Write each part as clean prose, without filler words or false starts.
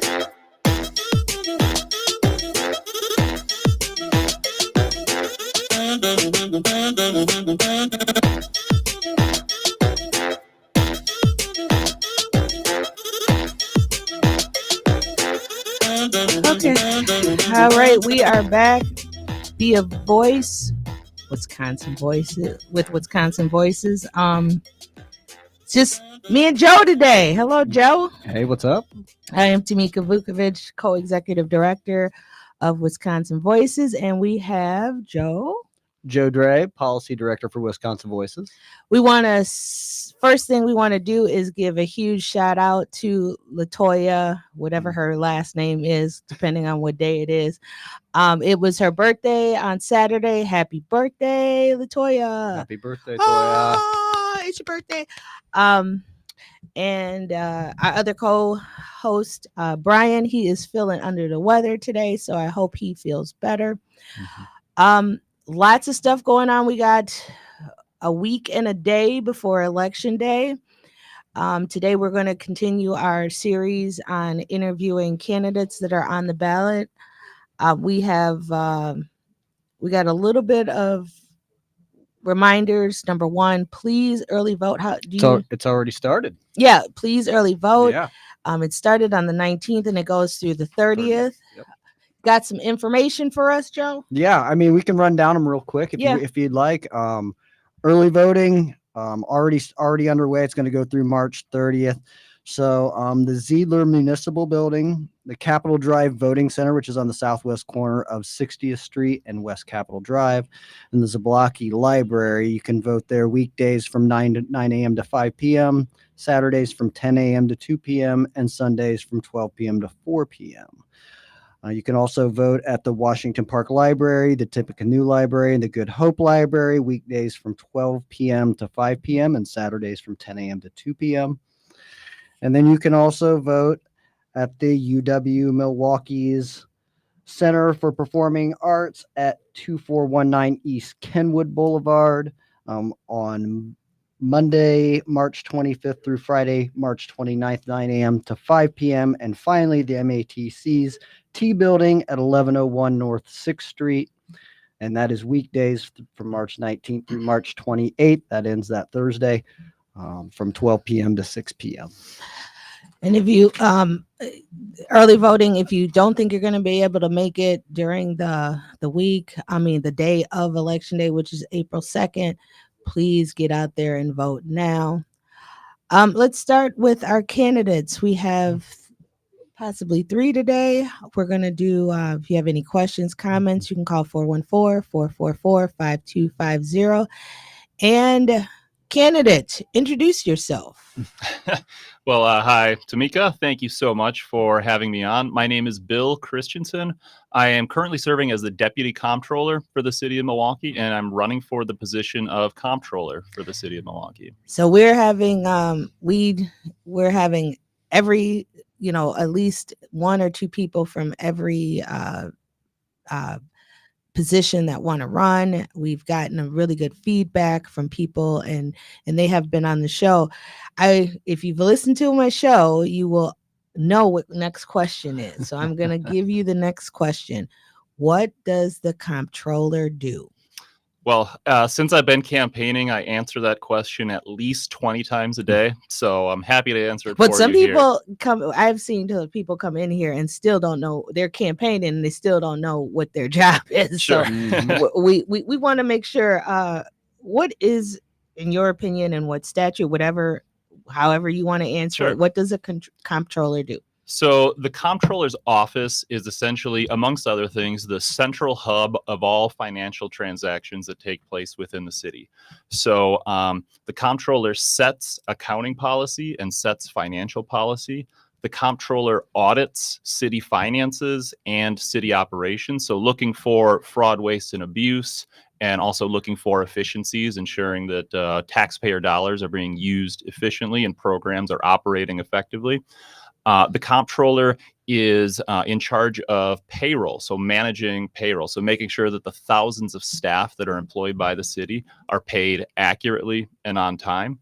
Okay. All right, we are back. Be a voice, Wisconsin Voices with Wisconsin Voices. Just me and Joe today. Hello, Joe. Hey, what's up? I am Tamika Vukovic, co-executive director of Wisconsin Voices, and we have Joe Dre, policy director for Wisconsin Voices. We want to first thing we want to do is give a huge shout out to Latoya, whatever her last name is, depending on what day it is. It was her birthday on Saturday. Happy birthday, Latoya. Happy birthday, Toya. Oh, it's your birthday. And our other co-host, Brian, he is feeling under the weather today, so I hope he feels better. Lots of stuff going on. We got a week and a day before Election Day. Today, we're going to continue our series on interviewing candidates that are on the ballot. We got a little bit of reminders. Number one, please early vote. It's already started. Yeah, please early vote. Yeah. It started on the 19th and it goes through the 30th. Yep. Got some information for us, Joe? Yeah, I mean, we can run down them real quick if you'd like. Early voting already underway. It's going to go through March 30th. So the Zeidler Municipal Building, the Capitol Drive Voting Center, which is on the southwest corner of 60th Street and West Capitol Drive, and the Zablocki Library. You can vote there weekdays from 9 a.m. to 5 p.m., Saturdays from 10 a.m. to 2 p.m., and Sundays from 12 p.m. to 4 p.m. You can also vote at the Washington Park Library, the Tippecanoe Library, and the Good Hope Library, weekdays from 12 p.m. to 5 p.m. and Saturdays from 10 a.m. to 2 p.m. And then you can also vote at the UW Milwaukee's Center for Performing Arts at 2419 East Kenwood Boulevard on Monday, March 25th through Friday, March 29th, 9 a.m. to 5 p.m. And finally, the MATC's T Building at 1101 North 6th Street. And that is weekdays from March 19th through March 28th. That ends that Thursday from 12 p.m. to 6 p.m. And if you early voting, if you don't think you're going to be able to make it during the day of Election Day, which is April 2nd, please get out there and vote now. Let's start with our candidates. We have possibly 3 today. We're going to do, if you have any questions, comments, you can call 414-444-5250. And candidate, introduce yourself. Well, hi, Tamika. Thank you so much for having me on. My name is Bill Christensen. I am currently serving as the Deputy Comptroller for the City of Milwaukee, and I'm running for the position of Comptroller for the City of Milwaukee. So we're having we're having every, at least 1 or 2 people from every position that want to run. We've gotten a really good feedback from people, and they have been on the show. If you've listened to my show, you will know what the next question is. So I'm going to give you the next question. What does the comptroller do? Well, since I've been campaigning, I answer that question at least 20 times a day. So I'm happy to answer it. But some people I've seen people come in here and still don't know. They're campaigning and they still don't know what their job is. Sure. So we want to make sure, what is, in your opinion, and what statute, however you want to answer it, what does a comptroller do? So the comptroller's office is essentially, amongst other things, the central hub of all financial transactions that take place within the city. So the comptroller sets accounting policy and sets financial policy. The comptroller audits city finances and city operations. So looking for fraud, waste, and abuse, and also looking for efficiencies, ensuring that taxpayer dollars are being used efficiently and programs are operating effectively. The comptroller is in charge of payroll, so managing payroll, so making sure that the thousands of staff that are employed by the city are paid accurately and on time.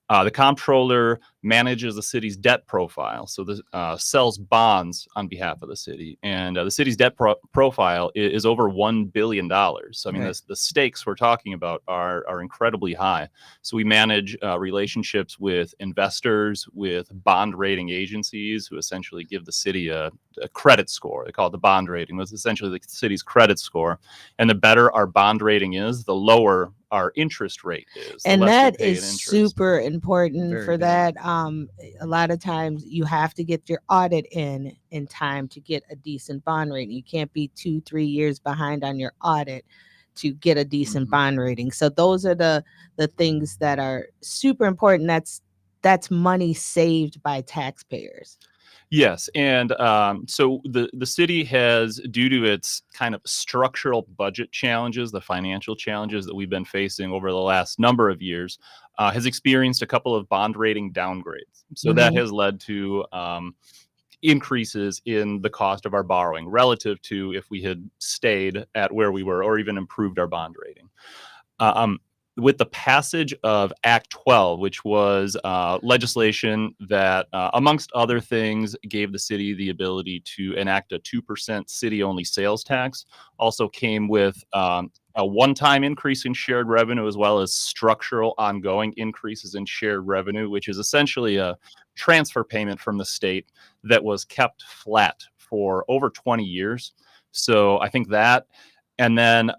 The comptroller manages the city's debt profile, so this sells bonds on behalf of the city, and the city's debt profile is over $1 billion. So, I mean, the stakes we're talking about are incredibly high. So we manage relationships with investors, with bond rating agencies, who essentially give the city a credit score. They call it the bond rating. That's essentially the city's credit score, and the better our bond rating is, the lower our interest rate is, and that is super important. Very for that. A lot of times you have to get your audit in time to get a decent bond rating. You can't be 2-3 years behind on your audit to get a decent bond rating. So those are the things that are super important. That's money saved by taxpayers. Yes, and so the city has, due to its kind of structural budget challenges, the financial challenges that we've been facing over the last number of years, has experienced a couple of bond rating downgrades. So that has led to increases in the cost of our borrowing relative to if we had stayed at where we were or even improved our bond rating. With the passage of Act 12, which was legislation that, amongst other things, gave the city the ability to enact a 2% city-only sales tax, also came with a one-time increase in shared revenue, as well as structural ongoing increases in shared revenue, which is essentially a transfer payment from the state that was kept flat for over 20 years. So I think that, and then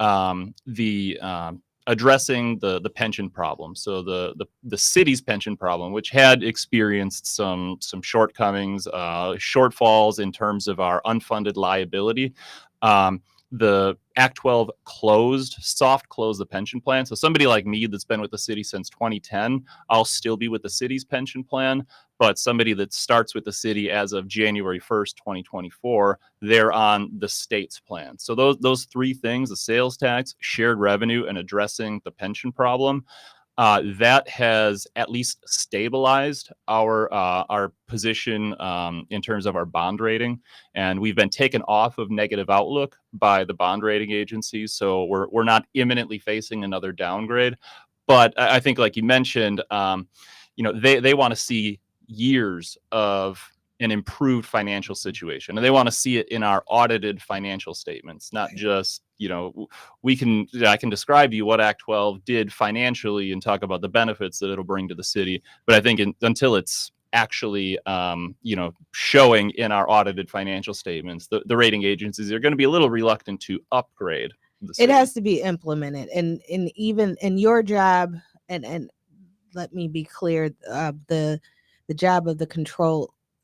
addressing the pension problem. So the city's pension problem, which had experienced some shortcomings, shortfalls in terms of our unfunded liability. The Act 12 soft closed the pension plan. So somebody like me that's been with the city since 2010, I'll still be with the city's pension plan. But somebody that starts with the city as of January 1st, 2024, they're on the state's plan. So those three things, the sales tax, shared revenue, and addressing the pension problem, that has at least stabilized our position in terms of our bond rating, and we've been taken off of negative outlook by the bond rating agencies. So we're not imminently facing another downgrade. But I think, like you mentioned, they want to see years of an improved financial situation, and they want to see it in our audited financial statements, not just, I can describe to you what Act 12 did financially and talk about the benefits that it'll bring to the city. But I think until it's actually, showing in our audited financial statements, the rating agencies are going to be a little reluctant to upgrade the city. It has to be implemented, and even in your job, and let me be clear, the job of the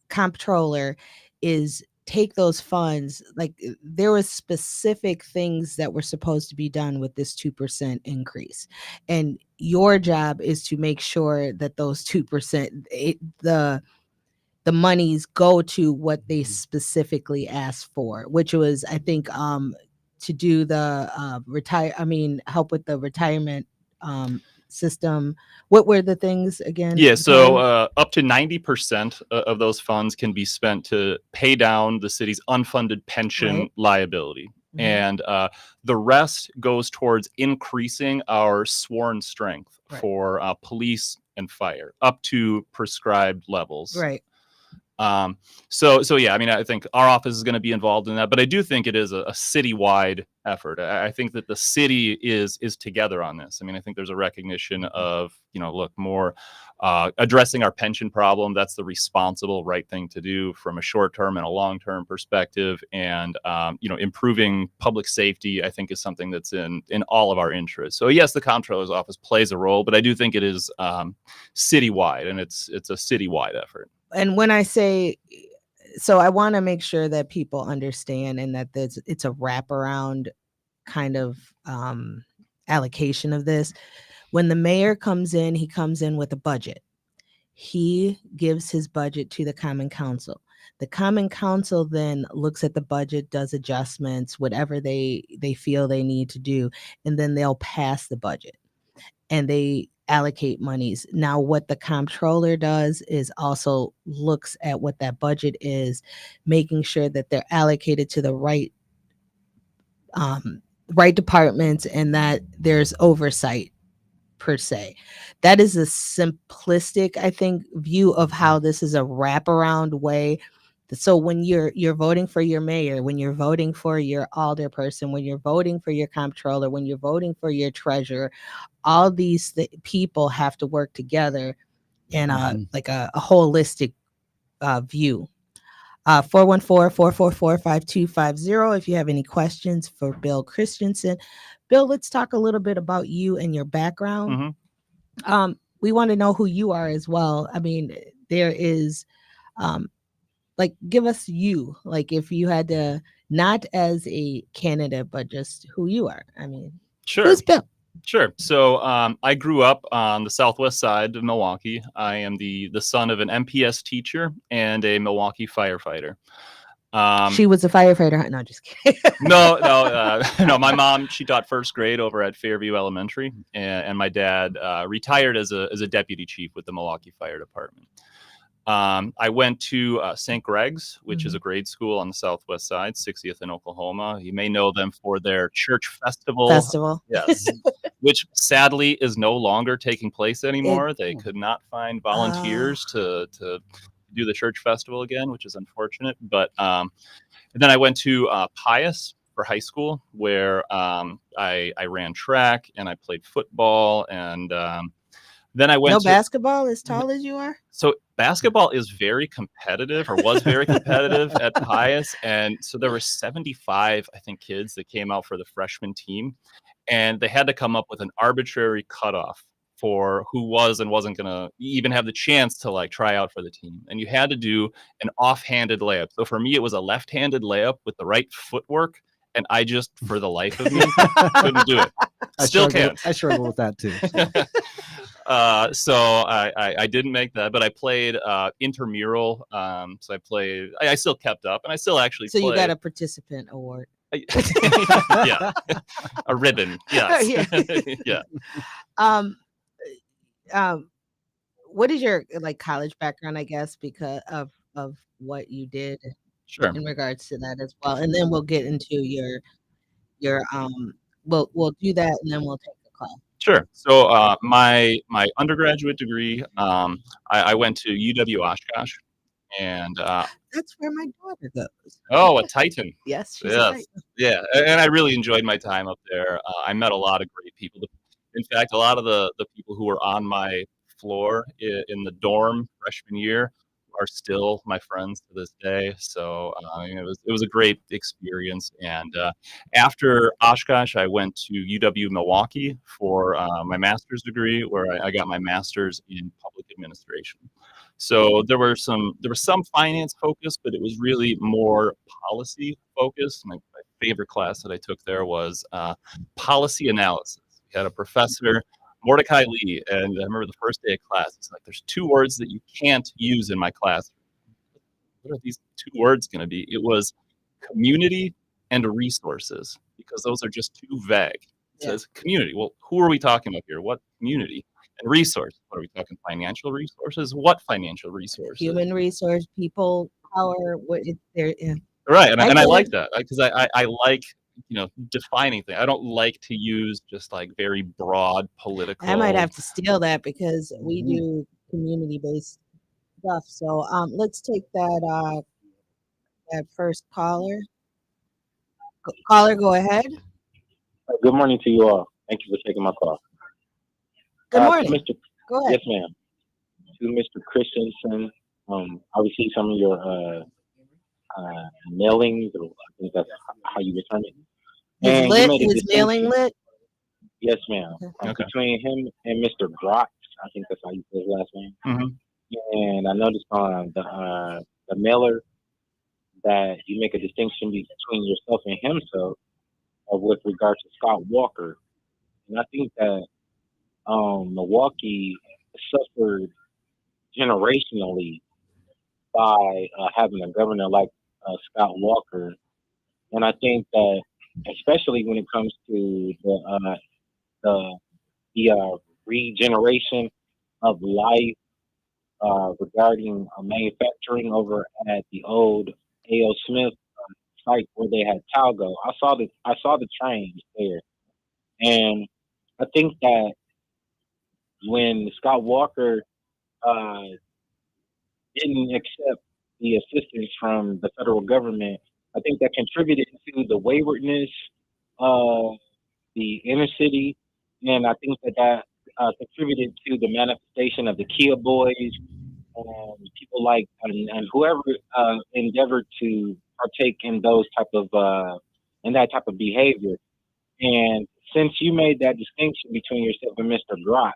comptroller is take those funds. Like, there was specific things that were supposed to be done with this 2% increase, and your job is to make sure that those 2%, the monies go to what they specifically asked for, which was, I think, to do the help with the retirement system. What were the things again? Yeah, so up to 90% of those funds can be spent to pay down the city's unfunded pension liability. And the rest goes towards increasing our sworn strength for police and fire up to prescribed levels. Right. So yeah, I mean, I think our office is going to be involved in that, but I do think it is a citywide effort. I think that the city is together on this. I mean, I think there's a recognition of, more addressing our pension problem. That's the responsible right thing to do from a short-term and a long-term perspective. And, improving public safety, I think, is something that's in all of our interests. So yes, the comptroller's office plays a role, but I do think it is citywide, and it's a citywide effort. And when I say, so I want to make sure that people understand, and that it's a wraparound kind of allocation of this. When the mayor comes in, he comes in with a budget. He gives his budget to the common council. The common council then looks at the budget, does adjustments, whatever they feel they need to do, and then they'll pass the budget and they allocate monies. Now, what the comptroller does is also looks at what that budget is, making sure that they're allocated to the right departments, and that there's oversight per se. That is a simplistic, I think, view of how this is a wraparound way. So when you're voting for your mayor, when you're voting for your alderperson, when you're voting for your comptroller, when you're voting for your treasurer, all these people have to work together in like a holistic view. 414-444-5250 if you have any questions for Bill Christensen. Bill, let's talk a little bit about you and your background. We want to know who you are as well. I mean, there is like, give us you, like, if you had to, not as a candidate, but just who you are. I mean, Sure. Who's Bill? Sure. So I grew up on the southwest side of Milwaukee. I am the son of an MPS teacher and a Milwaukee firefighter. She was a firefighter. No, just kidding. No. My mom, she taught first grade over at Fairview Elementary, and my dad retired as a deputy chief with the Milwaukee Fire Department. I went to St. Greg's, which is a grade school on the southwest side, 60th in Oklahoma. You may know them for their church festival. Yes. Which sadly is no longer taking place anymore. They could not find volunteers to do the church festival again, which is unfortunate. But and then I went to Pius for high school, where I ran track and I played football, and then I went to basketball as tall as you are. So basketball is very competitive, or was very competitive at Pius, and so there were 75, I think, kids that came out for the freshman team, and they had to come up with an arbitrary cutoff for who was and wasn't going to even have the chance to like try out for the team. And you had to do an offhanded layup. So for me, it was a left-handed layup with the right footwork. And I just, for the life of me, couldn't do it. Still can't. I struggle with that too. So I didn't make that, but I played intramural. So I still kept up, and I still actually So you got a participant award. Yeah. A ribbon. Yes. Yeah. What is your like college background, I guess, because of what you did? Sure. In regards to that as well, and then we'll get into your we'll do that, and then we'll take the call. Sure. So my undergraduate degree, I went to UW Oshkosh, and that's where my daughter goes. Oh, a Titan. Yes, she's a Titan. Yeah, and I really enjoyed my time up there. I met a lot of great people. In fact, a lot of the people who were on my floor in the dorm freshman year are still my friends to this day. So it was a great experience. And after Oshkosh, I went to UW Milwaukee for my master's degree, where I got my master's in public administration. So there was some finance focus, but it was really more policy focused. My favorite class that I took there was policy analysis. We had a professor, Mordecai Lee, and I remember the first day of class, he's like, "There's two words that you can't use in my class." What are these two words going to be? It was community and resources, because those are just too vague. It says community. Well, who are we talking about here? What community? And resource. What are we talking? Financial resources? What financial resources? Human resource, people, power. What there? Yeah. Right, and I like that, because I like defining things. I don't like to use just like very broad political. I might have to steal that, because we do community-based stuff. So let's take that first caller. Caller, go ahead. Good morning to you all. Thank you for taking my call. Good morning. Go ahead. Yes, ma'am. To Mr. Christensen, I received some of your mailings, or I think that's how you return it. His mailing lit? Yes, ma'am. Okay. Between him and Mr. Brock, I think that's how you say his last name. Mm-hmm. And I noticed on the mailer that you make a distinction between yourself and himself with regard to Scott Walker. And I think that Milwaukee suffered generationally by having a governor like Scott Walker. And I think that, especially when it comes to the regeneration of life regarding manufacturing over at the old A.O. Smith site where they had Talgo, I saw the trains there, and I think that when Scott Walker uh, didn't accept the assistance from the federal government, I think that contributed to the waywardness of the inner city, and I think that contributed to the manifestation of the Kia boys and people like and whoever endeavored to partake in those type of in that type of behavior. And since you made that distinction between yourself and Mr. Grotz,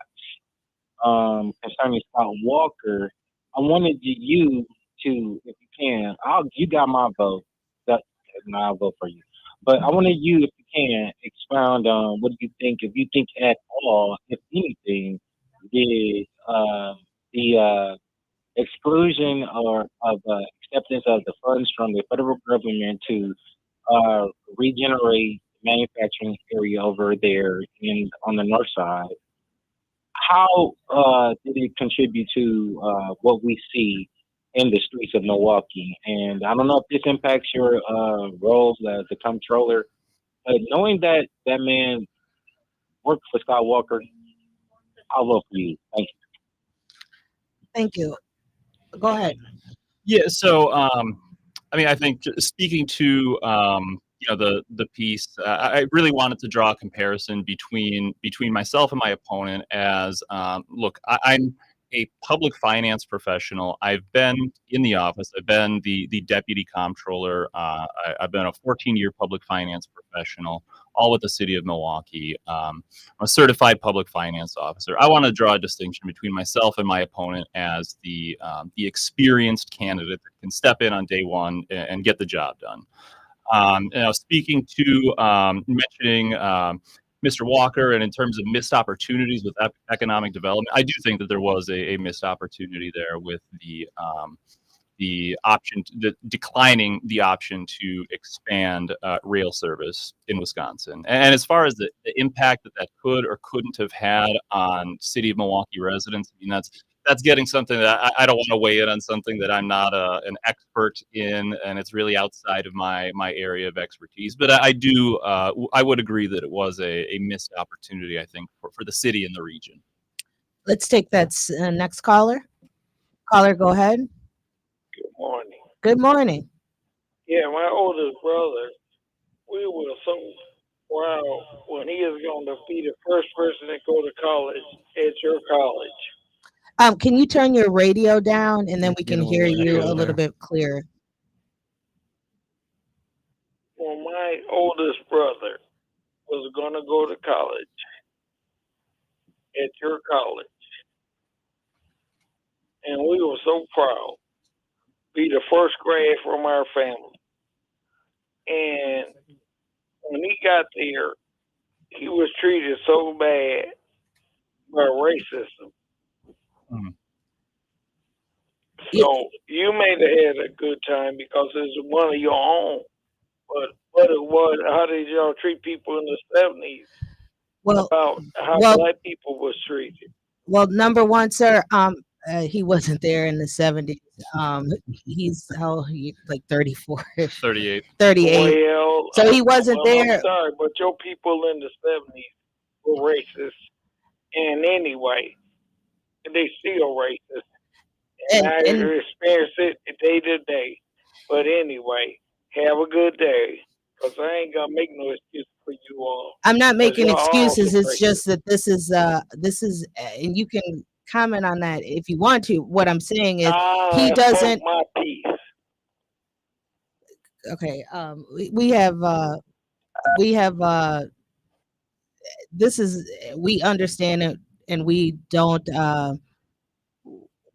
concerning Scott Walker, I wanted you to, if you can, you got my vote. That, and I'll vote for you. But I wanted you, if you can, expound on what do you think, if you think at all, if anything, did the exclusion or of acceptance of the funds from the federal government to regenerate manufacturing area over there in on the north side, how did it contribute to what we see in the streets of Milwaukee? And I don't know if this impacts your role as a comptroller, but knowing that that man worked for Scott Walker, I'll vote for you. Thank you. Thank you. Go ahead. Yeah. So, I mean, I think speaking to the piece, I really wanted to draw a comparison between myself and my opponent. As look, I'm a public finance professional. I've been in the office. I've been the deputy comptroller. I've been a 14-year public finance professional, all with the city of Milwaukee. I'm a certified public finance officer. I want to draw a distinction between myself and my opponent as the experienced candidate that can step in on day one and get the job done. Speaking to mentioning Mr. Walker, and in terms of missed opportunities with economic development, I do think that there was a missed opportunity there with the option, declining the option to expand rail service in Wisconsin. And as far as the impact that could or couldn't have had on City of Milwaukee residents, I mean, that's getting something that I don't want to weigh in on, something that I'm not an expert in, and it's really outside of my area of expertise. But I would agree that it was a missed opportunity, I think, for the city and the region. Let's take that next caller. Caller, go ahead. Good morning. Good morning. Yeah, my oldest brother, we were so proud when he is going to be the first person to go to college at your college. Can you turn your radio down and then we can hear you a little bit clearer? When my oldest brother was going to go to college at your college, and we were so proud, be the first grad from our family. And when he got there, he was treated so bad by racism. Mm-hmm. So you may have had a good time because it's one of your own. But how did y'all treat people in the 70s? Well, about how black people was treated? Well, number one, sir, he wasn't there in the 70s. He's like 34, 38. Well, so he wasn't there. I'm sorry, but your people in the 70s were racist. And anyway, they still racist. And I experience it day to day. But anyway, have a good day. Because I ain't going to make no excuse for you all. I'm not making excuses. It's just that this is, and you can comment on that if you want to. What I'm saying is he doesn't. My piece. Okay. We have, this is, we understand it, and we don't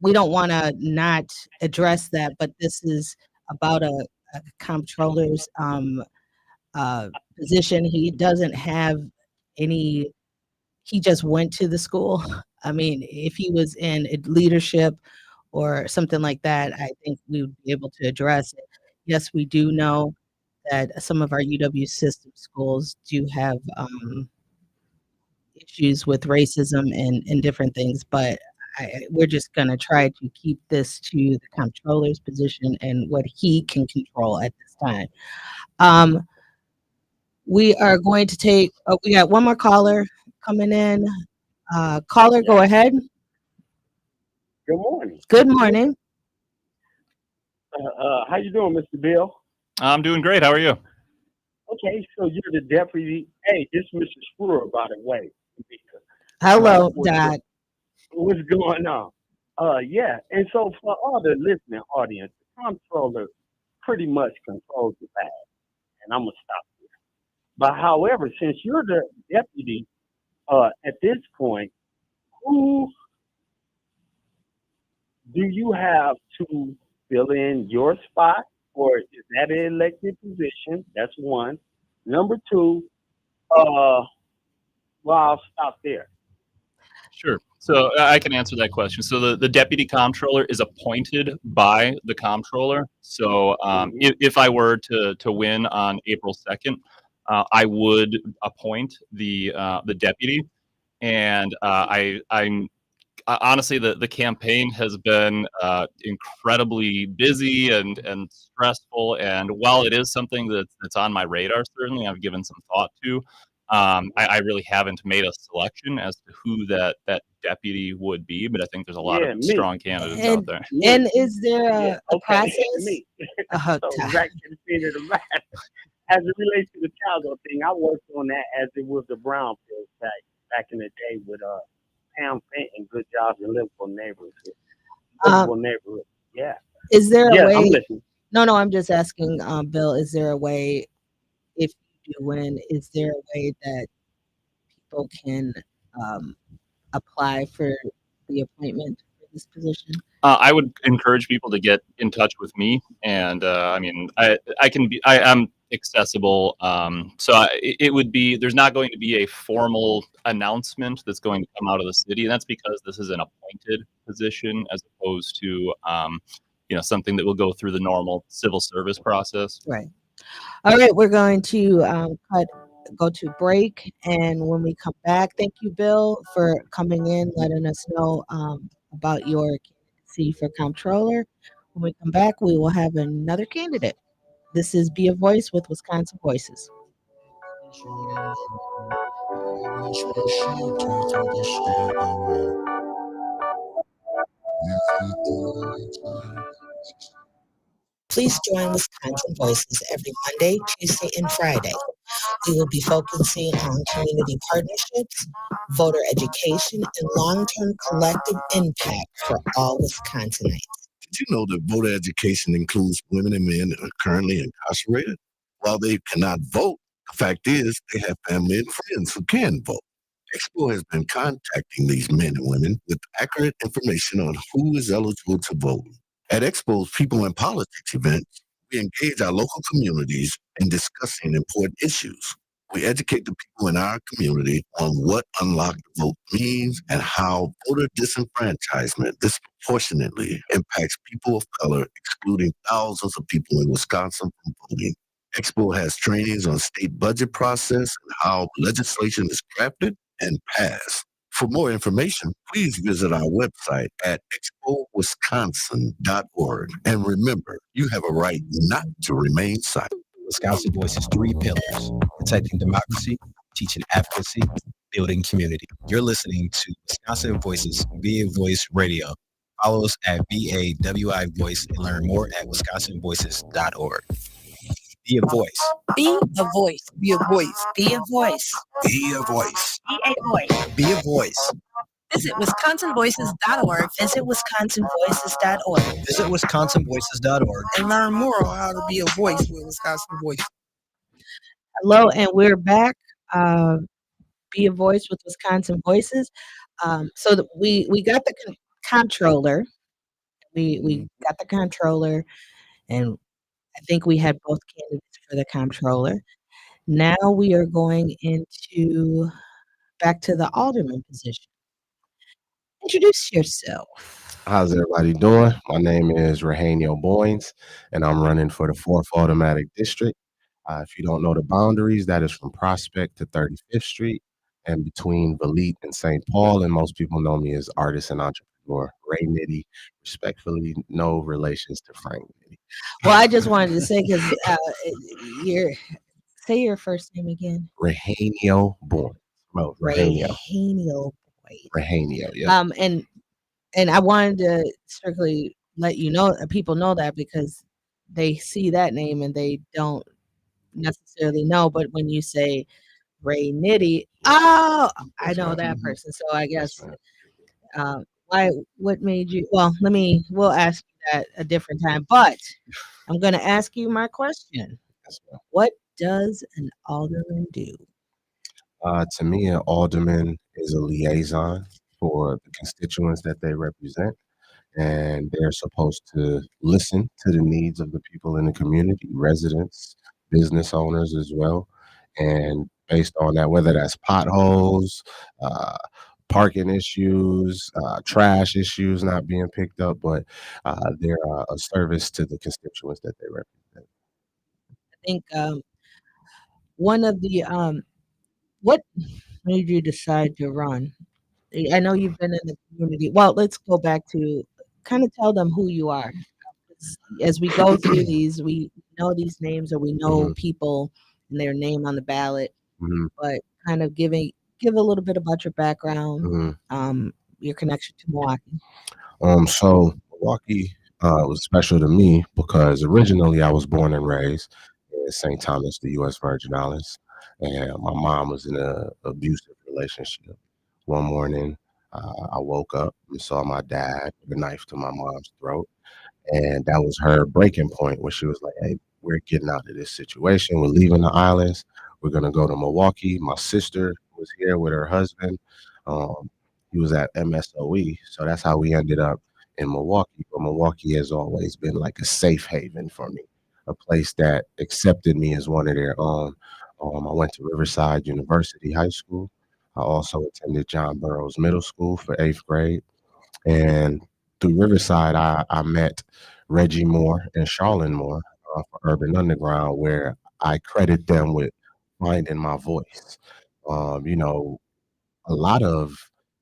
want to not address that, but this is about a comptroller's position. He doesn't have any, he just went to the school. I mean, if he was in leadership or something like that, I think we would be able to address it. Yes, we do know that some of our UW system schools do have issues with racism and different things, but we're just going to try to keep this to the comptroller's position and what he can control at this time. We are going to take, we got one more caller coming in. Caller, go ahead. Good morning. Good morning. How you doing, Mr. Bill? I'm doing great. How are you? Okay, so you're the deputy. Hey, this is Mr. Spruer, by the way. Hello, Dad. What's going on? Yeah, and so for all the listening audience, the comptroller pretty much controls the bag, and I'm gonna stop here. But however, since you're the deputy, at this point, who do you have to fill in your spot, or is that an elected position? That's one. Number two, well, I'll stop there. Sure. So I can answer that question. So the deputy comptroller is appointed by the comptroller. So if I were to win on April 2nd, I would appoint the deputy. And I'm honestly, the campaign has been incredibly busy and stressful. And while it is something that's on my radar, certainly I've given some thought to. I really haven't made a selection as to who that deputy would be, but I think there's a lot of strong candidates out there. And is there a process? Me. So right to the feet of the mat. As it relates to the Chicago thing, I worked on that as it was the Brownfield site back in the day with Pam Fenton, Good Jobs in Liverpool neighborhood. Yeah. Is there a way? I'm listening. No, I'm just asking, Bill. Is there a way, if you do win, is there a way that people can apply for the appointment for this position? I would encourage people to get in touch with me, and I mean, I'm accessible. So it would be, there's not going to be a formal announcement that's going to come out of the city, and that's because this is an appointed position as opposed to something that will go through the normal civil service process. Right. All right, we're going to go to break, and when we come back, thank you, Bill, for coming in, letting us know about your candidacy for comptroller. When we come back, we will have another candidate. This is Be a Voice with Wisconsin Voices. Please join Wisconsin Voices every Monday, Tuesday, and Friday. We will be focusing on community partnerships, voter education, and long-term collective impact for all Wisconsinites. Did you know that voter education includes women and men that are currently incarcerated? While they cannot vote, the fact is they have family and friends who can vote. Expo has been contacting these men and women with accurate information on who is eligible to vote. At Expo's People in Politics events, we engage our local communities in discussing important issues. We educate the people in our community on what unlocked vote means and how voter disenfranchisement disproportionately impacts people of color, excluding thousands of people in Wisconsin from voting. Expo has trainings on state budget process and how legislation is crafted and passed. For more information, please visit our website at expowisconsin.org. And remember, you have a right not to remain silent. Wisconsin Voices' 3 pillars: protecting democracy, teaching advocacy, building community. You're listening to Wisconsin Voices Be a Voice Radio. Follow us at BAWI Voice and learn more at wisconsinvoices.org. Be a voice. Be a voice. Be a voice. Be a voice. Be a voice. Be a voice. Be a voice. Visit wisconsinvoices.org. Visit wisconsinvoices.org. Visit wisconsinvoices.org and learn more on how to be a voice with Wisconsin Voice. Hello, and we're back. Be a Voice with Wisconsin Voices. So we got the comptroller. We got the comptroller, and I think we had both candidates for the comptroller. Now we are going back to the alderman position. Introduce yourself. How's everybody doing? My name is Rahanio Boynes, and I'm running for the 4th Automatic District. If you don't know the boundaries, that is from Prospect to 35th Street and between Valete and St. Paul, and most people know me as artist and entrepreneur, Ray Nitty. Respectfully, no relations to Frank Nitty. Well, I just wanted to say, because say your first name again. Rahanio Boynes. Rahanio Boynes. Boys. Rahanio, yeah. And I wanted to strictly let you know, people know that because they see that name and they don't necessarily know. But when you say Ray Nitty, oh, I Yes, know ma'am. that person. So I Yes, guess ma'am. why? What made you? Well, we'll ask you that a different time. But I'm going to ask you my question. Yes, ma'am. What does an alderman do? To me, an alderman is a liaison for the constituents that they represent, and they're supposed to listen to the needs of the people in the community, residents, business owners as well. And based on that, whether that's potholes, uh, parking issues, trash issues not being picked up, but they're a service to the constituents that they represent. I think one of the what made you decide to run? I know you've been in the community. Well, let's go back to kind of tell them who you are. As we go through these, we know these names or we know Hmm. people and their name on the ballot, Hmm. but kind of give a little bit about your background, Hmm. your connection to Milwaukee. So Milwaukee was special to me because originally I was born and raised in St. Thomas, the U.S. Virgin Islands, and my mom was in a abusive relationship. One morning, I woke up and saw my dad with a knife to my mom's throat. And that was her breaking point where she was like, hey, we're getting out of this situation. We're leaving the islands. We're going to go to Milwaukee. My sister was here with her husband. Um, he was at MSOE. So that's how we ended up in Milwaukee. But Milwaukee has always been like a safe haven for me, a place that accepted me as one of their own. I went to Riverside University High School. I also attended John Burroughs Middle School for 8th grade. And through Riverside, I met Reggie Moore and Charlene Moore for Urban Underground, where I credit them with finding my voice. You know, a lot of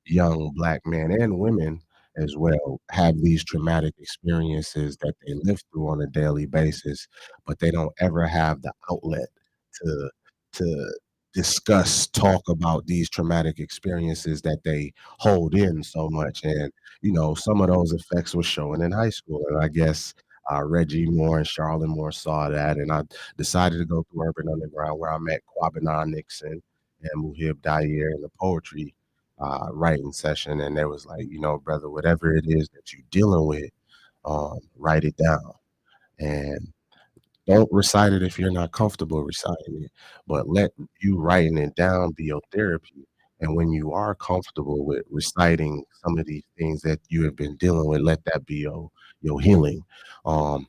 young black men and women as well have these traumatic experiences that they live through on a daily basis, but they don't ever have the outlet to to discuss, talk about these traumatic experiences that they hold in so much. And some of those effects were showing in high school, and I guess Reggie Moore and Charlotte Moore saw that, and I decided to go through Urban Underground, where I met Quabanon Nixon and Muhib Dyer in the poetry writing session. And they was like, brother, whatever it is that you're dealing with, write it down. And don't recite it if you're not comfortable reciting it, but let you writing it down be your therapy. And when you are comfortable with reciting some of these things that you have been dealing with, let that be your healing. Um,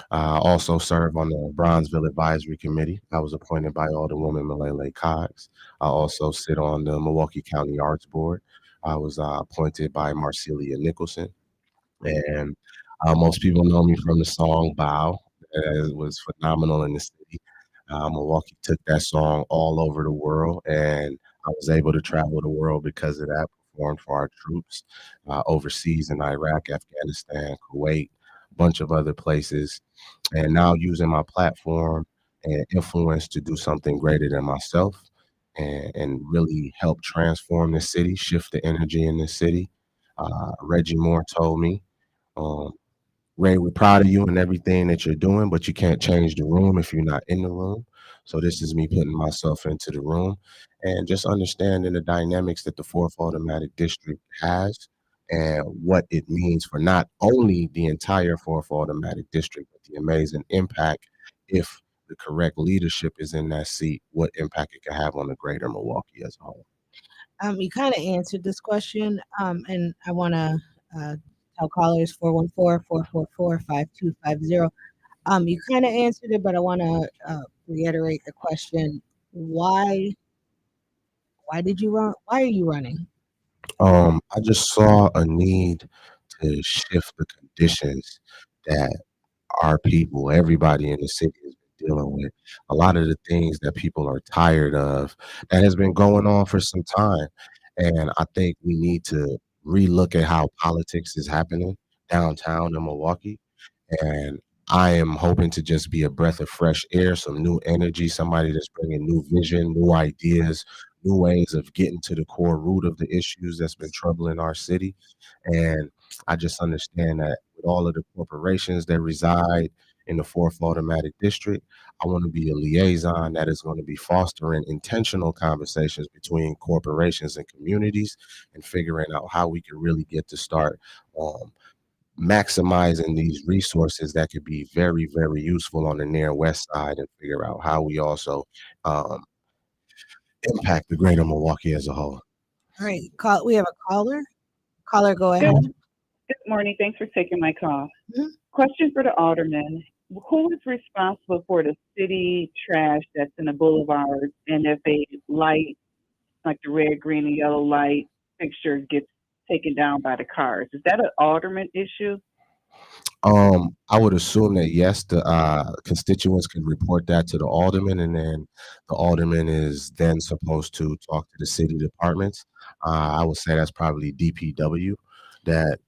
I also serve on the Bronzeville Advisory Committee. I was appointed by Alderwoman Malele Cox. I also sit on the Milwaukee County Arts Board. I was appointed by Marcelia Nicholson. And most people know me from the song Bow. It was phenomenal in the city. Milwaukee took that song all over the world, and I was able to travel the world because of that. Performed for our troops overseas in Iraq, Afghanistan, Kuwait, a bunch of other places, and now using my platform and influence to do something greater than myself, and really help transform the city, shift the energy in the city. Reggie Moore told me, um, Ray, we're proud of you and everything that you're doing, but you can't change the room if you're not in the room. So this is me putting myself into the room and just understanding the dynamics that the fourth automatic district has and what it means for not only the entire fourth automatic district, but the amazing impact if the correct leadership is in that seat, what impact it can have on the greater Milwaukee as a whole. You kind of answered this question, and I want to tell callers 414-444-5250. You kind of answered it, but I want to reiterate the question: Why? Why did you run? Why are you running? I just saw a need to shift the conditions that our people, everybody in the city has been dealing with. A lot of the things that people are tired of that has been going on for some time. And I think we need to relook at how politics is happening downtown in Milwaukee. And I am hoping to just be a breath of fresh air, some new energy, somebody that's bringing new vision, new ideas, new ways of getting to the core root of the issues that's been troubling our city. And I just understand that with all of the corporations that reside in the fourth automatic district, I want to be a liaison that is going to be fostering intentional conversations between corporations and communities and figuring out how we can really get to start um, maximizing these resources that could be very, very useful on the near west side and figure out how we also um, impact the greater Milwaukee as a whole. All right, we have a caller. Caller, go ahead. Good morning. Thanks for taking my call. Mhm. Question for the alderman. Who is responsible for the city trash that's in the boulevard? And if a light, like the red, green, and yellow light fixture gets taken down by the cars, is that an alderman issue? I would assume that yes, the constituents can report that to the alderman, and then the alderman is then supposed to talk to the city departments. I would say that's probably DPW. That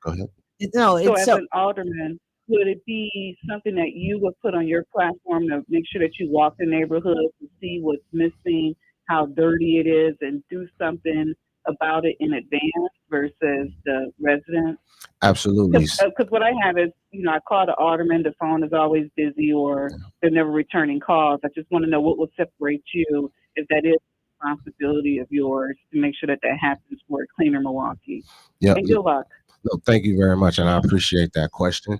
Go ahead. No, So it's as so an alderman, would it be something that you would put on your platform to make sure that you walk the neighborhood to see what's missing, how dirty it is, and do something about it in advance versus the residents? Absolutely. Because what I have is, I call the alderman, the phone is always busy or they're never returning calls. I just want to know what will separate you if that is a responsibility of yours to make sure that that happens for a cleaner Milwaukee. Yeah. And good luck. No, thank you very much, and I appreciate that question.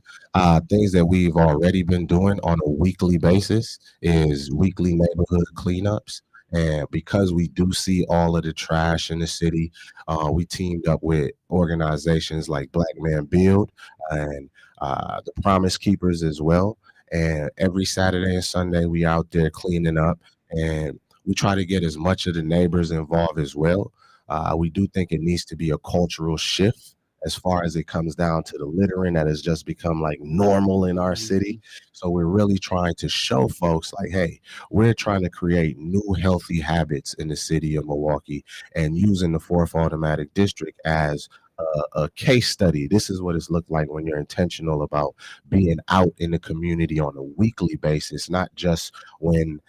Things that we've already been doing on a weekly basis is weekly neighborhood cleanups. And because we do see all of the trash in the city, we teamed up with organizations like Black Man Build and the Promise Keepers as well. And every Saturday and Sunday, we out there cleaning up, and we try to get as much of the neighbors involved as well. We do think it needs to be a cultural shift as far as it comes down to the littering that has just become like normal in our city. So we're really trying to show folks like, hey, we're trying to create new healthy habits in the city of Milwaukee and using the fourth automatic district as a case study. This is what it's looked like when you're intentional about being out in the community on a weekly basis, not just when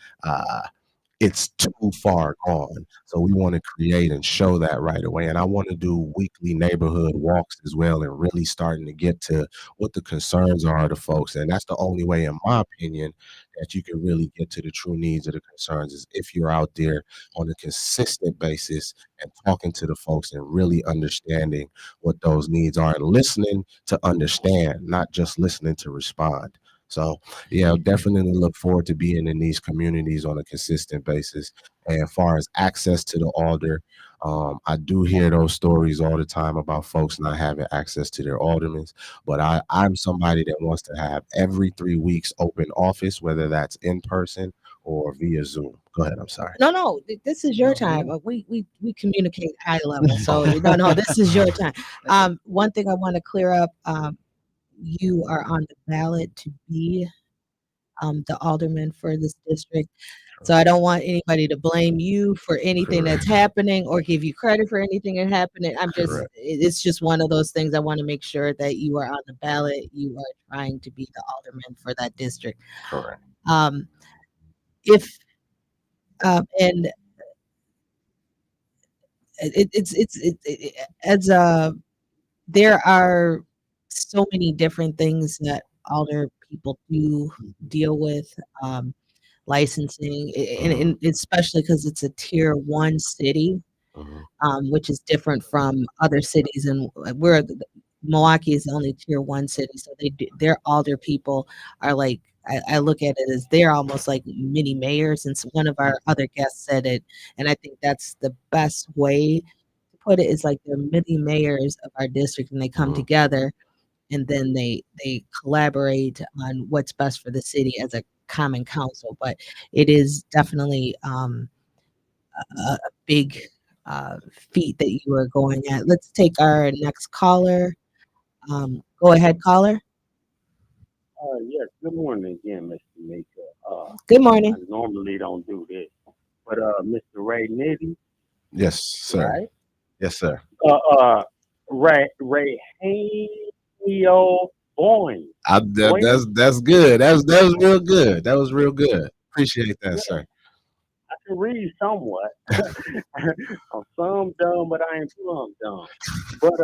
it's too far gone. So we want to create and show that right away. And I want to do weekly neighborhood walks as well and really starting to get to what the concerns are of the folks. And that's the only way, in my opinion, that you can really get to the true needs of the concerns is if you're out there on a consistent basis and talking to the folks and really understanding what those needs are and listening to understand, not just listening to respond. So, yeah, definitely look forward to being in these communities on a consistent basis. And as far as access to the alder, I do hear those stories all the time about folks not having access to their aldermen. But I'm somebody that wants to have every 3 weeks open office, whether that's in person or via Zoom. Go ahead. I'm sorry. no, this is your time. We communicate high level, so no, this is your time. One thing I want to clear up. You are on the ballot to be the alderman for this district. So I don't want anybody to blame you for anything that's happening or give you credit for anything that's happening. It's just one of those things. I want to make sure that you are on the ballot. You are trying to be the alderman for that district. Correct. And there are so many different things that older people do deal with, licensing, and especially because it's a tier 1 city, which is different from other cities. And Milwaukee is the only tier 1 city, so their older people are like, I look at it as they're almost like mini mayors. And so one of our other guests said it, and I think that's the best way to put it, is like they're mini mayors of our district, and they come together and then they collaborate on what's best for the city as a common council. But it is definitely a big feat that you are going at. Let's take our next caller. Go ahead, caller. Yes, good morning again, Mr. Mika. Good morning. I normally don't do this, but Mr. Ray Nitty, Yes, sir. right? Yes, sir. Ray Hanyo Boyne. That's good. That was real good. That was real good. Appreciate that, sir. can read somewhat. I'm some dumb, but I ain't plumb dumb. But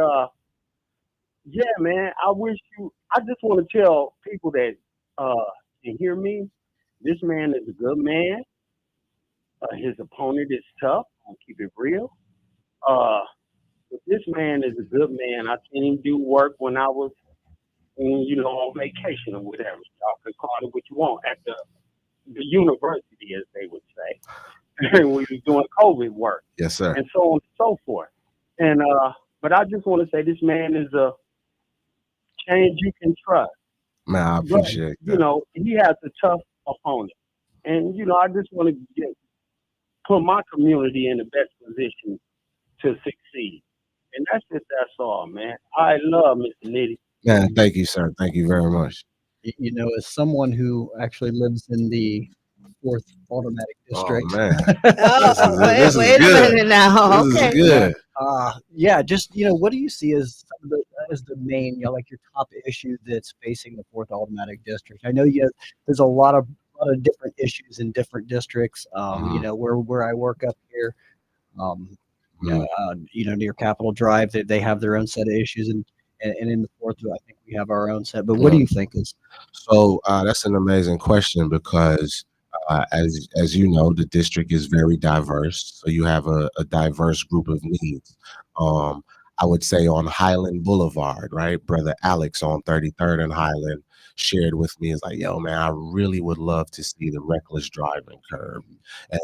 yeah, man, I wish you. I just want to tell people that can hear me. This man is a good man. His opponent is tough. I'll keep it real. Uh, but this man is a good man. I seen him do work when I was, on vacation or whatever. Y'all can call it what you want at the university, as they would say, and we was doing COVID work. Yes, sir. And so on and so forth. And but I just want to say this man is a change you can trust. Man, I But appreciate that. he has a tough opponent, and I just want to put my community in the best position to succeed. And that's all, man. I love Mr. Nitty. Man, thank you, sir. Thank you very much. As someone who actually lives in the fourth automatic district. Oh man, Oh, wait a minute now. This Okay. is good. Just what do you see as some of as the main, like your top issue that's facing the fourth automatic district? I know there's a lot of different issues in different districts. Where I work up here, near Capitol Drive, they have their own set of issues, and in the fourth, I think we have our own set. But what do you think is? So that's an amazing question because, as you know, the district is very diverse. So you have a diverse group of needs. I would say on Highland Boulevard, right? Brother Alex on 33rd and Highland shared with me is like, yo, man, I really would love to see the reckless driving curb.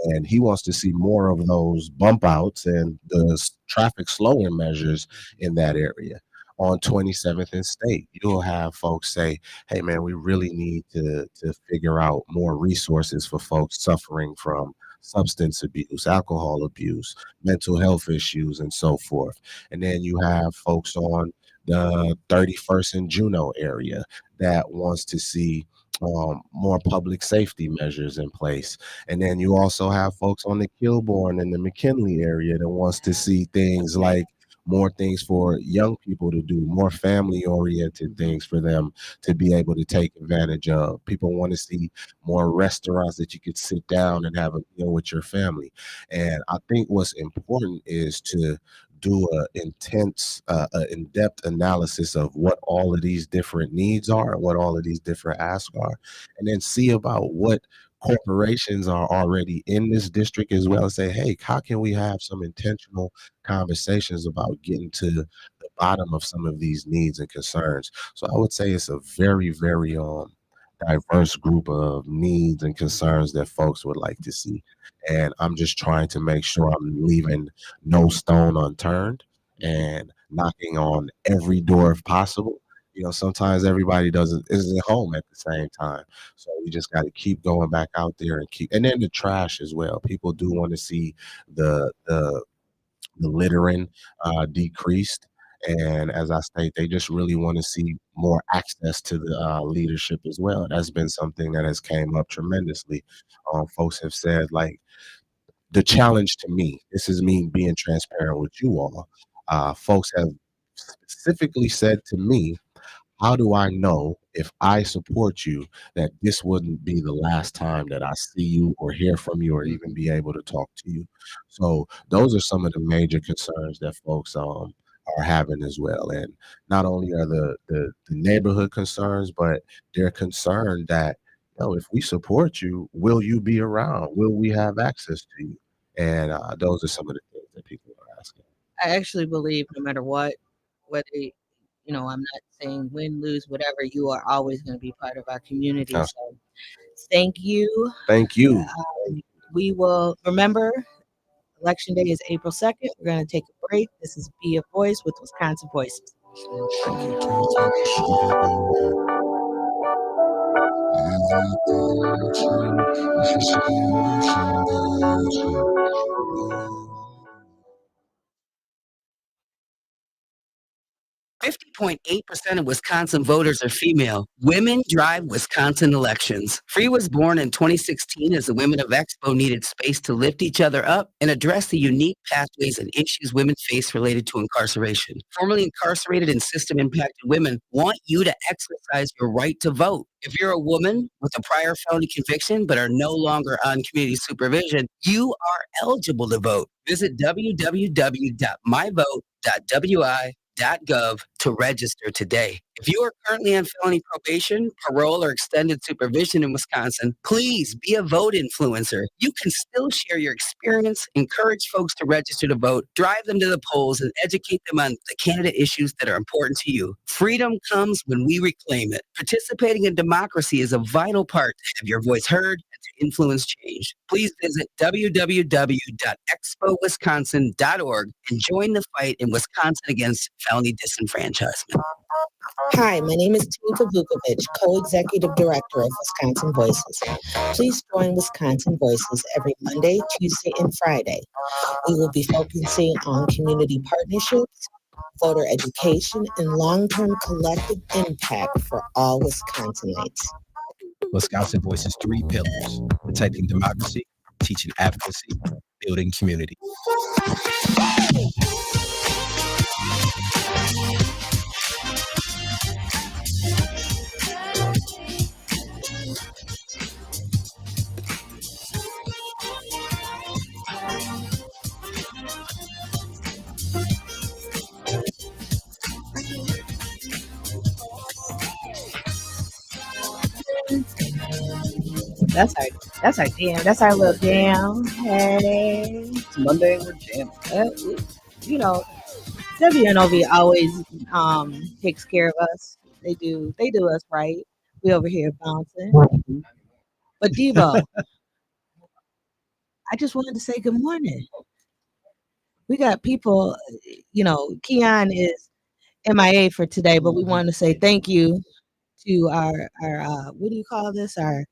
And he wants to see more of those bump outs and the traffic slowing measures in that area. On 27th and State, you'll have folks say, hey, man, we really need to figure out more resources for folks suffering from substance abuse, alcohol abuse, mental health issues, and so forth. And then you have folks on the 31st and Juneau area that wants to see more public safety measures in place. And then you also have folks on the Kilbourne and the McKinley area that wants to see things like more things for young people to do, more family oriented things for them to be able to take advantage of. People want to see more restaurants that you could sit down and have a meal with your family. And I think what's important is to do an in-depth analysis of what all of these different needs are and what all of these different asks are, and then see about what corporations are already in this district as well, and say, hey, how can we have some intentional conversations about getting to the bottom of some of these needs and concerns. So I would say it's a very, very diverse group of needs and concerns that folks would like to see. And I'm just trying to make sure I'm leaving no stone unturned and knocking on every door if possible. Sometimes everybody isn't home at the same time. So we just got to keep going back out there and then the trash as well. People do want to see the littering decreased. And as I state, they just really want to see more access to the leadership as well. That's been something that has came up tremendously. Folks have said, like, the challenge to me, this is me being transparent with you all, folks have specifically said to me, how do I know if I support you that this wouldn't be the last time that I see you or hear from you or even be able to talk to you? So those are some of the major concerns that folks are having as well. And not only are the neighborhood concerns, but they're concerned that, if we support you, will you be around? Will we have access to you? And those are some of the things that people are asking. I actually believe no matter whether I'm not saying win, lose, whatever, you are always going to be part of our community. So thank you. Thank you. We will remember Election Day is April 2nd. We're going to take a break. This is Be a Voice with Wisconsin Voices. 98.8% of Wisconsin voters are female. Women drive Wisconsin elections. Free was born in 2016 as the women of Expo needed space to lift each other up and address the unique pathways and issues women face related to incarceration. Formerly incarcerated and system-impacted women want you to exercise your right to vote. If you're a woman with a prior felony conviction but are no longer on community supervision, you are eligible to vote. Visit www.myvote.wi.gov to register today. If you are currently on felony probation, parole, or extended supervision in Wisconsin, please be a vote influencer. You can still share your experience, encourage folks to register to vote, drive them to the polls, and educate them on the candidate issues that are important to you. Freedom comes when we reclaim it. Participating in democracy is a vital part to have your voice heard and to influence change. Please visit www.expowisconsin.org and join the fight in Wisconsin against felony disenfranchisement. Hi, my name is Tika Vukovic, Co-Executive Director of Wisconsin Voices. Please join Wisconsin Voices every Monday, Tuesday, and Friday. We will be focusing on community partnerships, voter education, and long-term collective impact for all Wisconsinites. Wisconsin Voices 3 pillars: protecting democracy, teaching advocacy, building community. That's our jam. That's our little jam. Hey, It's Monday and we're jamming. you know, WNOV always takes care of us. They do us right. We over here bouncing. But Devo, I just wanted to say good morning. We got people, Keon is MIA for today, but we want to say thank you to our what do you call this? Our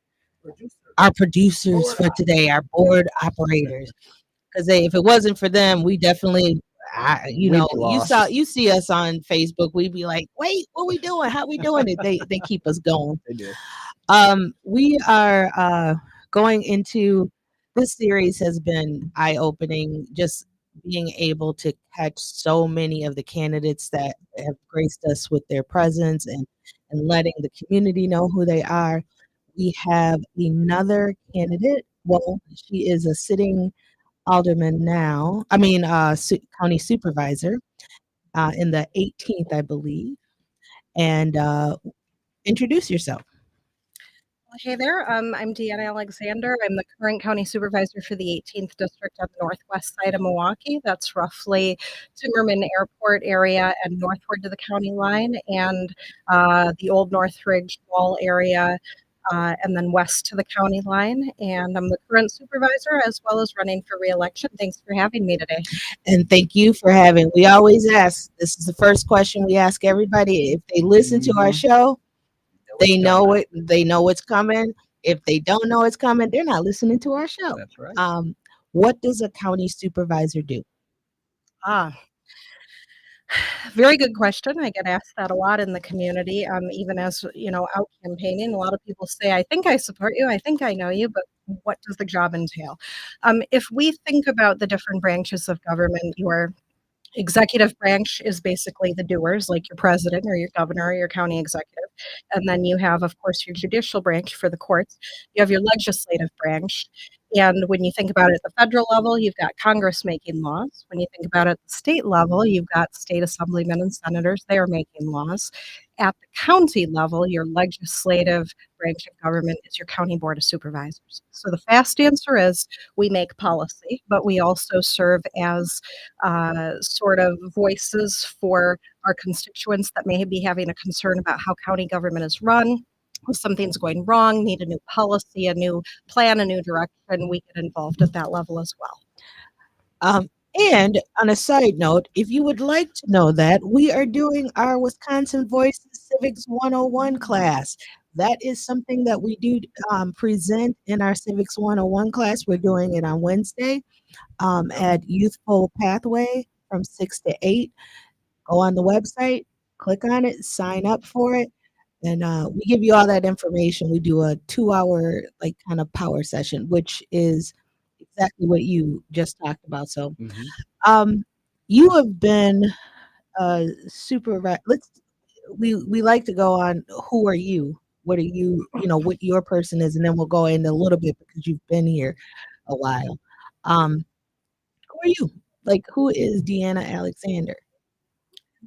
producers for today, our board operators. Because if it wasn't for them, we definitely you see us on Facebook, we'd be like, wait, what we doing? How we doing it? They keep us going. They do. We are going into this series has been eye-opening, just being able to catch so many of the candidates that have graced us with their presence and letting the community know who they are. We have another candidate. Well, she is a sitting alderman now. I mean, county supervisor in the 18th, I believe. And introduce yourself. Hey there, I'm Deanna Alexander. I'm the current county supervisor for the 18th district on the northwest side of Milwaukee. That's roughly Timmerman Airport area and northward to the county line, and the Old Northridge Mall area, and then west to the county line. And I'm the current supervisor as well as running for re-election. Thanks for having me today. And thank you for having. We always ask. This is the first question we ask everybody. If they listen to our show, they know it. They know what's coming. If they don't know it's coming, they're not listening to our show. That's right. What does a county supervisor do? Very good question. I get asked that a lot in the community, even as out campaigning. A lot of people say, "I think I support you. I think I know you," but what does the job entail? If we think about the different branches of government, your executive branch is basically the doers, like your president or your governor or your county executive. And then you have, of course, your judicial branch for the courts. You have your legislative branch. And when you think about it at the federal level, you've got Congress making laws. When you think about it at the state level, you've got state assemblymen and senators. They are making laws. At the county level, your legislative branch of government is your county board of supervisors. So the fast answer is we make policy, but we also serve as sort of voices for our constituents that may be having a concern about how county government is run. If something's going wrong, need a new policy, a new plan, a new direction, we get involved at that level as well. And on a side note, if you would like to know that, we are doing our Wisconsin Voices Civics 101 class. That is something that we do present in our Civics 101 class. We're doing it on Wednesday at Youthful Pathway from 6 to 8. Go on the website, click on it, sign up for it, and we give you all that information. We do a 2 hour like kind of power session, which is exactly what you just talked about. So, um, you have been super. Let's we like to go on. Who are you? What are you? You know what your person is, and then we'll go in a little bit because you've been here a while. Um, who are you? Like, who is Deanna Alexander?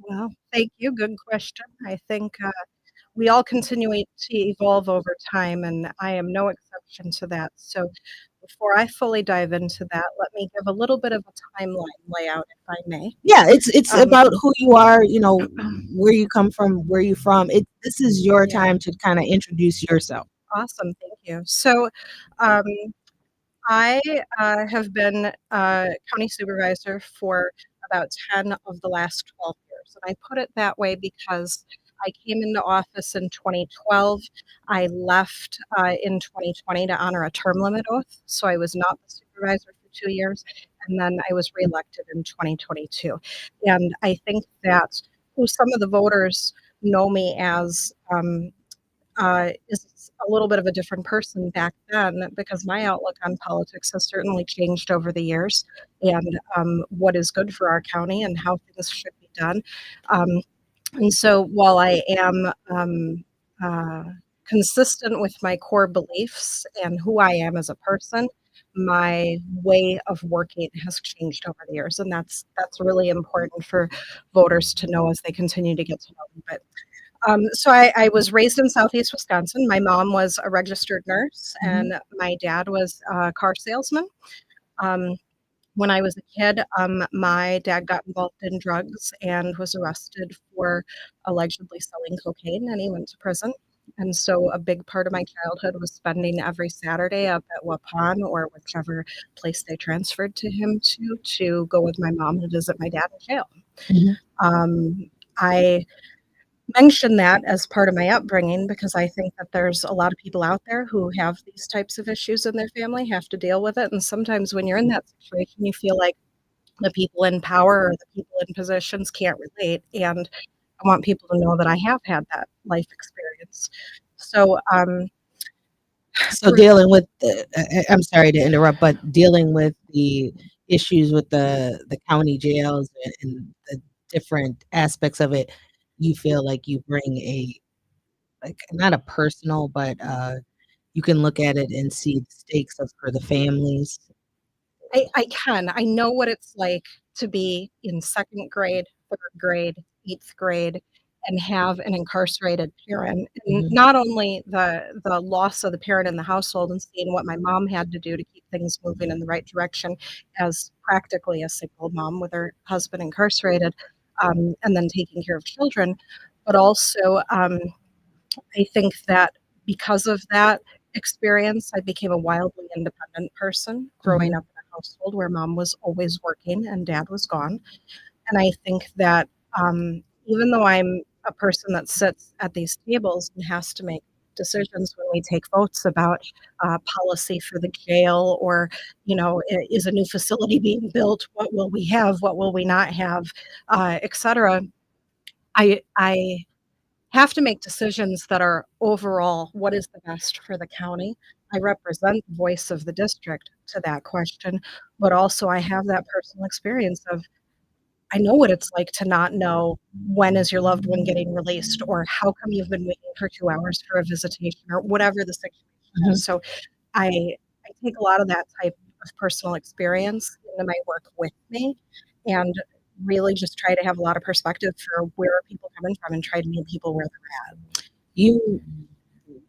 Well, thank you. Good question. I think we all continue to evolve over time, and I am no exception to that. So, before I fully dive into that, let me give a little bit of a timeline layout, if I may. Yeah, it's Um, about who you are. You know where you come from, where you from. This is your Yeah. time to kind of introduce yourself. Awesome, thank you. So, um, I have been county supervisor for about 10 of the last 12 years. And I put it that way because I came into office in 2012. I left in 2020 to honor a term limit oath. So I was not the supervisor for 2 years. And then I was reelected in 2022. And I think that who some of the voters know me as is a little bit of a different person back then because my outlook on politics has certainly changed over the years and what is good for our county and how things should be done. Um, and so while I am uh, consistent with my core beliefs and who I am as a person, my way of working has changed over the years, and that's really important for voters to know as they continue to get to know me. But so I was raised in Southeast Wisconsin. My mom was a registered nurse, and my dad was a car salesman. Um, when I was a kid, my dad got involved in drugs and was arrested for allegedly selling cocaine, and he went to prison. And so a big part of my childhood was spending every Saturday up at Waupun or whichever place they transferred to him to go with my mom to visit my dad in jail. I mention that as part of my upbringing because I think that there's a lot of people out there who have these types of issues in their family, have to deal with it. And sometimes when you're in that situation, you feel like the people in power or the people in positions can't relate. And I want people to know that I have had that life experience. So, So dealing with I'm sorry to interrupt, but dealing with the issues with the county jails and the different aspects of it, you feel like you bring a like not a personal, but you can look at it and see the stakes of for the families. I can. I know what it's like to be in second grade, third grade, eighth grade, and have an incarcerated parent. And not only the loss of the parent in the household and seeing what my mom had to do to keep things moving in the right direction as practically a single mom with her husband incarcerated, and then taking care of children, but also I think that because of that experience, I became a wildly independent person growing up in a household where mom was always working and dad was gone. And I think that even though I'm a person that sits at these tables and has to make decisions when we take votes about policy for the jail or, is a new facility being built? What will we have? What will we not have? Et cetera. I have to make decisions that are overall what is the best for the county. I represent the voice of the district to that question, but also I have that personal experience of I know what it's like to not know when is your loved one getting released or how come you've been waiting for 2 hours for a visitation or whatever the situation is. So I take a lot of that type of personal experience into my work with me and really just try to have a lot of perspective for where are people coming from and try to meet people where they're at. You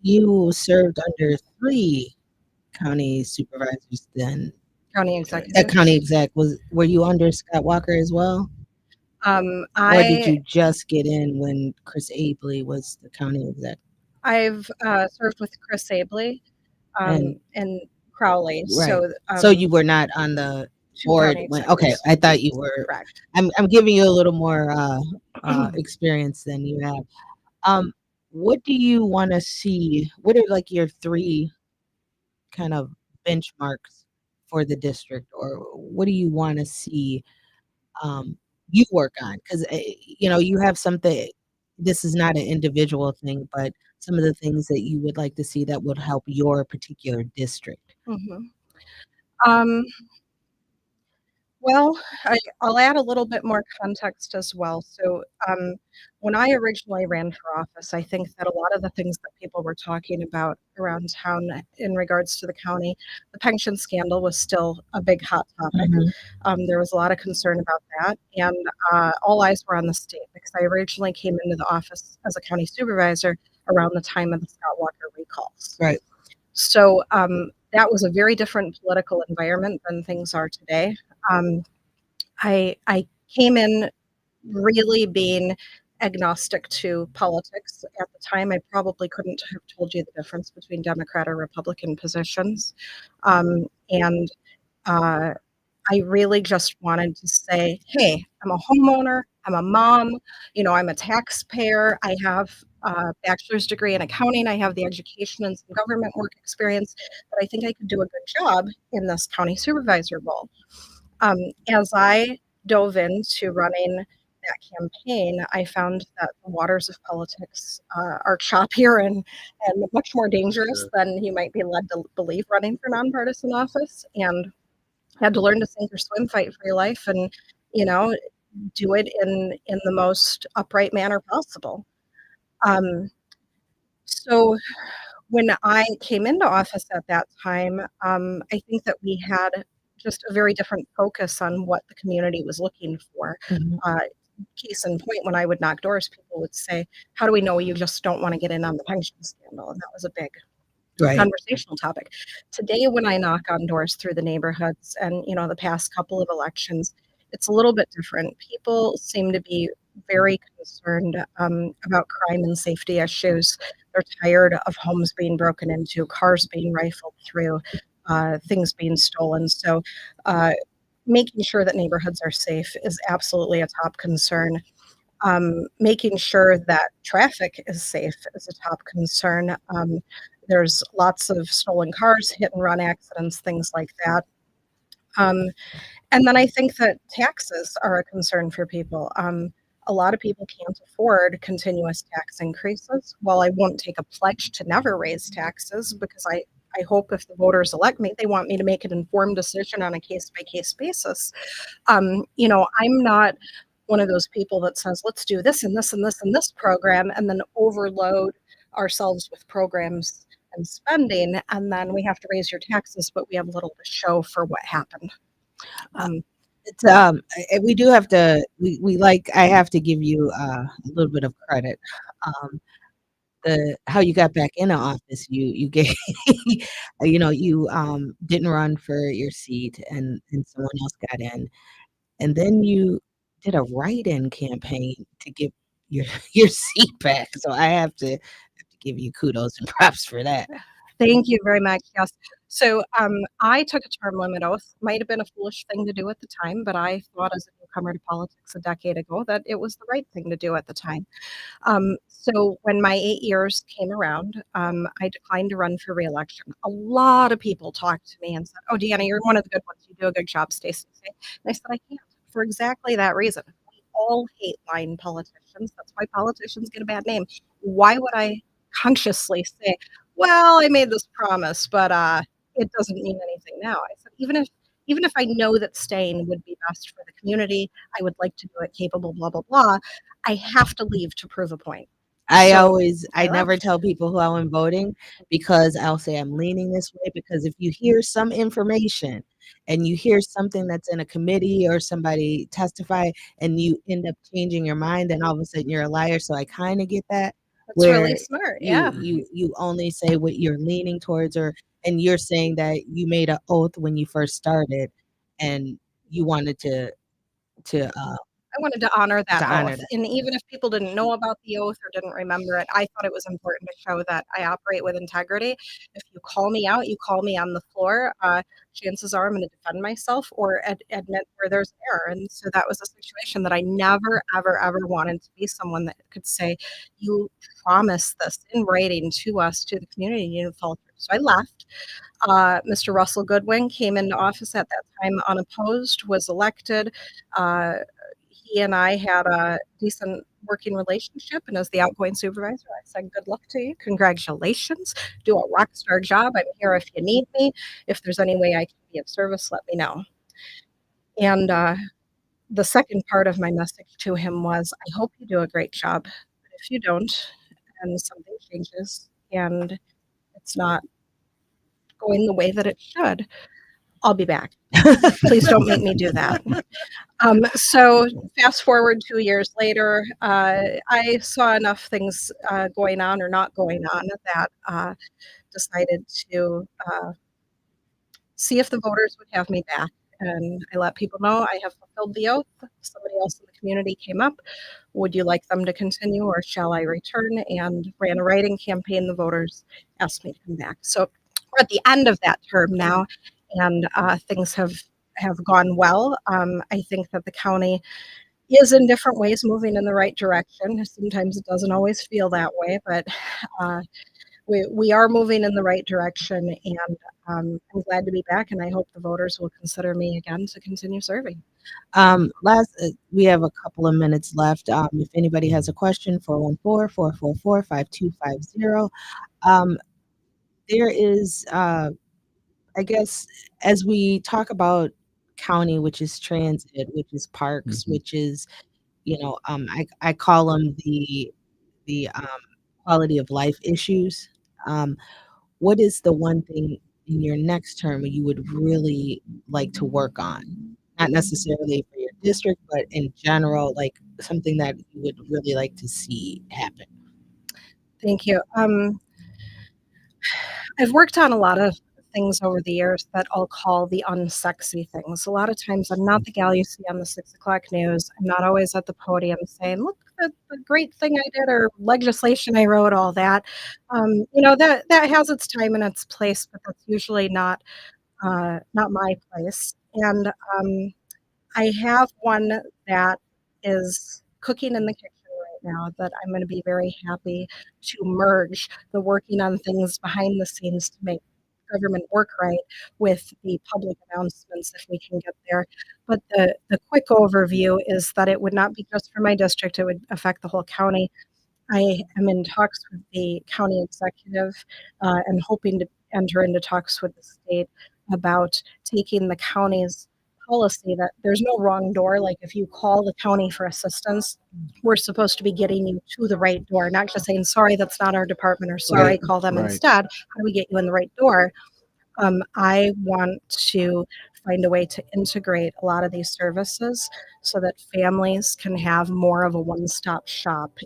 you served under 3 county supervisors then. County That executives. county exec were you under Scott Walker as well? Or did I you just get in when Chris Abley was the county exec? I've served with Chris Abley And and Crowley. right. So So you were not on the 2 board county when okay, executives. I thought you were. Correct. I'm giving you a little more experience than you have. What do you want to see? What are like your 3 kind of benchmarks for the district, or what do you want to see you work on? Because you have something. this is not an individual thing, but some of the things that you would like to see that would help your particular district. Um, Well, I'll add a little bit more context as well. So, when I originally ran for office, I think that a lot of the things that people were talking about around town in regards to the county, the pension scandal was still a big hot topic. There was a lot of concern about that, and all eyes were on the state because I originally came into the office as a county supervisor around the time of the Scott Walker recalls. Right. So, that was a very different political environment than things are today. Um, I came in really being agnostic to politics at the time. I probably couldn't have told you the difference between Democrat or Republican positions, and uh, I really just wanted to say, "Hey, I'm a homeowner. I'm a mom. I'm a taxpayer. I have a bachelor's degree in accounting. I have the education and some government work experience that I think I could do a good job in this county supervisor role." As I dove into running that campaign, I found that the waters of politics are choppier and much more dangerous than you might be led to believe running for nonpartisan office. And had to learn to sink or swim, fight for your life, and you know, do it in the most upright manner possible. So when I came into office at that time, I think that we had just a very different focus on what the community was looking for. Uh, Case in point, when I would knock doors, people would say, "How do we know you just don't want to get in on the pension scandal?" And that was a big conversational topic. Today, when I knock on doors through the neighborhoods and, the past couple of elections, it's a little bit different. People seem to be very concerned about crime and safety issues. They're tired of homes being broken into, cars being rifled through, things being stolen. So, making sure that neighborhoods are safe is absolutely a top concern. Making sure that traffic is safe is a top concern. There's lots of stolen cars, hit and run accidents, things like that. And then I think that taxes are a concern for people. A lot of people can't afford continuous tax increases. While I won't take a pledge to never raise taxes because I hope if the voters elect me, they want me to make an informed decision on a case by case basis. I'm not one of those people that says, let's do this and this and this and this program and then overload ourselves with programs and spending. And then we have to raise your taxes, but we have little to show for what happened. It's we do have to we like I have to give you a little bit of credit. The how you got back into office, you gave you didn't run for your seat and someone else got in, and then you did a write-in campaign to get your your seat back. So I have to give you kudos and props for that. Thank you very much. Yes. So I took a term limit oath. Might have been a foolish thing to do at the time, but I thought as a newcomer to politics a decade ago that it was the right thing to do at the time. So when my 8 years came around, I declined to run for reelection. A lot of people talked to me and said, "Oh, Deanna, you're one of the good ones. You do a good job. Stay safe." And I said, "I can't for exactly that reason. We all hate lying politicians. That's why politicians get a bad name. Why would I consciously say, well, I made this promise, but it doesn't mean anything now?" I said, even if I know that staying would be best for the community, I would like to do it capable, blah, blah, blah. I have to leave to prove a point. I never tell people who I'm voting because I'll say I'm leaning this way because if you hear some information and you hear something that's in a committee or somebody testify and you end up changing your mind, then all of a sudden you're a liar. So I kind of get that. That's really smart. Yeah. You only say what you're leaning towards and you're saying that you made an oath when you first started and you wanted to I wanted to honor that honor oath. that. And even if people didn't know about the oath or didn't remember it, I thought it was important to show that I operate with integrity. If you call me out, you call me on the floor, chances are I'm going to defend myself or admit where there's error. And so that was a situation that I never, ever, ever wanted to be someone that could say, you promised this in writing to us, to the community, and you didn't follow through. So I left. Mr. Russell Goodwin came into office at that time unopposed, was elected. he and I had a decent working relationship, and as the outgoing supervisor, I said, "Good luck to you. Congratulations. Do a rock star job. I'm here if you need me. If there's any way I can be of service, let me know." And the second part of my message to him was, "I hope you do a great job. But if you don't, and something changes, and it's not going the way that it should, I'll be back. Please don't make me do that." So fast forward 2 years later, I saw enough things going on or not going on that decided to see if the voters would have me back. And I let people know I have fulfilled the oath. Somebody else in the community came up. Would you like them to continue or shall I return? And ran a writing campaign. The voters asked me to come back. So we're at the end of that term now, and things have gone well. I think that the county is in different ways moving in the right direction. Sometimes it doesn't always feel that way, but uh, we are moving in the right direction, and I'm glad to be back, and I hope the voters will consider me again to continue serving. We have a couple of minutes left. If anybody has a question, 414-444-5250. Um, there is, I guess, as we talk about county, which is transit, which is parks, which is, I call them the quality of life issues. Um, what is the one thing in your next term you would really like to work on? Not necessarily for your district, but in general, like something that you would really like to see happen. Thank you. I've worked on a lot of things over the years that I'll call the unsexy things. A lot of times I'm not the gal you see on the 6 o'clock news. I'm not always at the podium saying, look at the great thing I did or legislation I wrote, all that. That has its time and its place, but that's usually not my place. And I have one that is cooking in the kitchen right now that I'm going to be very happy to merge the working on things behind the scenes to make government work right with the public announcements if we can get there. But the quick overview is that it would not be just for my district, it would affect the whole county. I am in talks with the county executive and hoping to enter into talks with the state about taking the county's policy that there's no wrong door. Like if you call the county for assistance, we're supposed to be getting you to the right door, not just saying, sorry, that's not our department, or sorry, Right, call them right. instead. How do we get you in the right door? I want to find a way to integrate a lot of these services so that families can have more of a one-stop shop.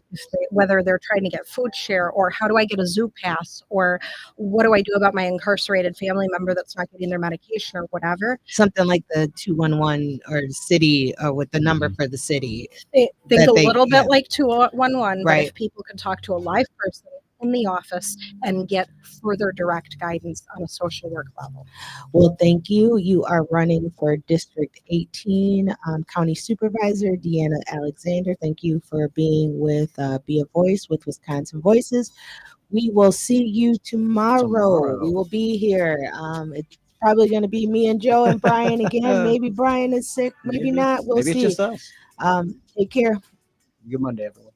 Whether they're trying to get food share, or how do I get a zoo pass, or what do I do about my incarcerated family member that's not getting their medication or whatever. Something like the 211 or city, or with the number for the city. Think that a they- little yeah. bit like 211, but Right. if people could talk to a live person in the office and get further direct guidance on a social work level. Well, thank you. You are running for District 18 County Supervisor Deanna Alexander. Thank you for being with Be a Voice with Wisconsin Voices. We will see you tomorrow. We will be here. It's probably going to be me and Joe and Brian again. Maybe Brian is sick, maybe not. We'll Maybe see. it's just us. Take care. Good Monday, everyone.